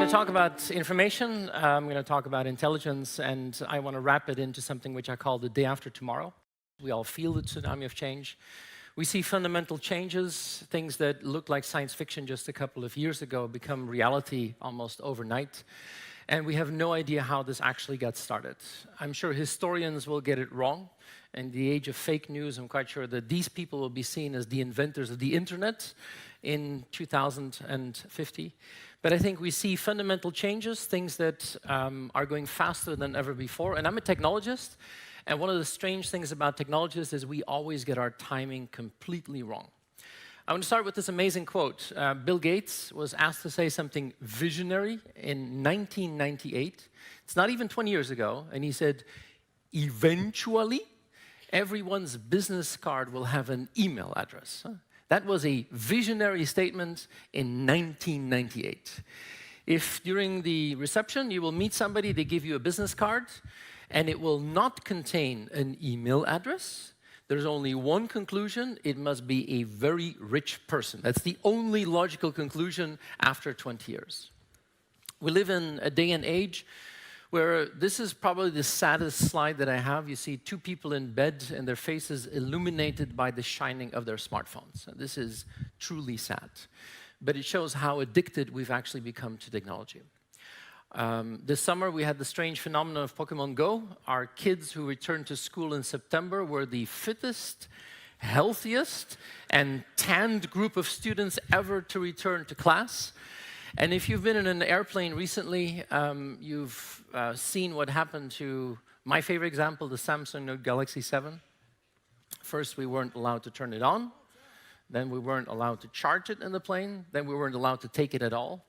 to talk about information, I'm going to talk about intelligence, and I want to wrap it into something which I call the day after tomorrow. We all feel the tsunami of change. We see fundamental changes, things that looked like science fiction just a couple of years ago become reality almost overnight. And we have no idea how this actually got started. I'm sure historians will get it wrong. In the age of fake news, I'm quite sure that these people will be seen as the inventors of the internet in 2050. But I think we see fundamental changes, things that are going faster than ever before. And I'm a technologist, and one of the strange things about technologists is we always get our timing completely wrong. I want to start with this amazing quote. Bill Gates was asked to say something visionary in 1998. It's not even 20 years ago, and he said, "Eventually, everyone's business card will have an email address." That was a visionary statement in 1998. If during the reception you will meet somebody, they give you a business card, and it will not contain an email address, there's only one conclusion: it must be a very rich person. That's the only logical conclusion after 20 years. We live in a day and age where this is probably the saddest slide that I have. You see two people in bed and their faces illuminated by the shining of their smartphones. And this is truly sad, but it shows how addicted we've actually become to technology. This summer, we had the strange phenomenon of Pokemon Go. Our kids who returned to school in September were the fittest, healthiest, and tanned group of students ever to return to class. And if you've been in an airplane recently, you've seen what happened to my favorite example, the Samsung Note Galaxy 7. First, we weren't allowed to turn it on. Then we weren't allowed to charge it in the plane. Then we weren't allowed to take it at all.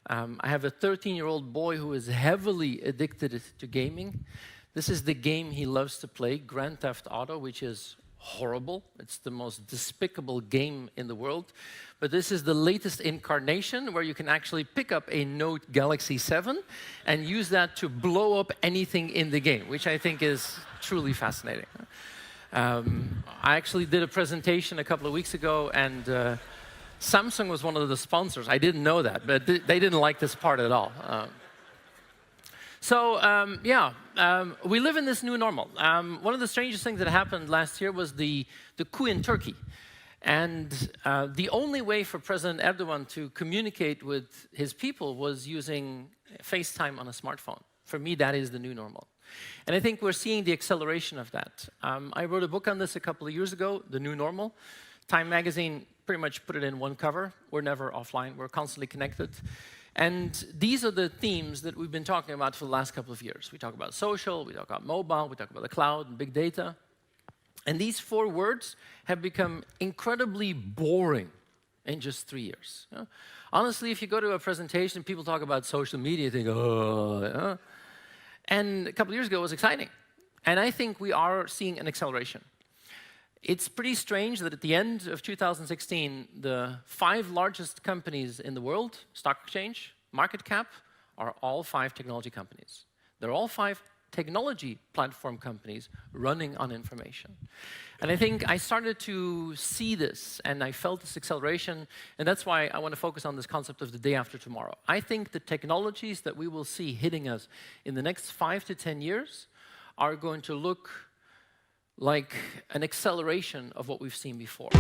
I have a 13-year-old boy who is heavily addicted to gaming. This is the game he loves to play, Grand Theft Auto, which is horrible. It's the most despicable game in the world. But this is the latest incarnation where you can actually pick up a Note Galaxy 7 and use that to blow up anything in the game, which I think is truly fascinating. I actually did a presentation a couple of weeks ago, and Samsung was one of the sponsors. I didn't know that, but they didn't like this part at all. We live in this new normal. One of the strangest things that happened last year was the coup in Turkey. And the only way for President Erdogan to communicate with his people was using FaceTime on a smartphone. For me, that is the new normal. And I think we're seeing the acceleration of that. I wrote a book on this a couple of years ago, The New Normal. Time magazine pretty much put it in one cover. We're never offline. We're constantly connected. And these are the themes that we've been talking about for the last couple of years. We talk about social, we talk about mobile, we talk about the cloud and big data. And these four words have become incredibly boring in just 3 years. Honestly, if you go to a presentation, people talk about social media, you think, oh. And a couple of years ago, it was exciting. And I think we are seeing an acceleration. It's pretty strange that at the end of 2016, the 5 largest companies in the world, stock exchange, market cap, are all 5 technology companies. They're all 5 technology platform companies running on information. And I think I started to see this, and I felt this acceleration, and that's why I want to focus on this concept of the day after tomorrow. I think the technologies that we will see hitting us in the next 5 to 10 years are going to look like an acceleration of what we've seen before.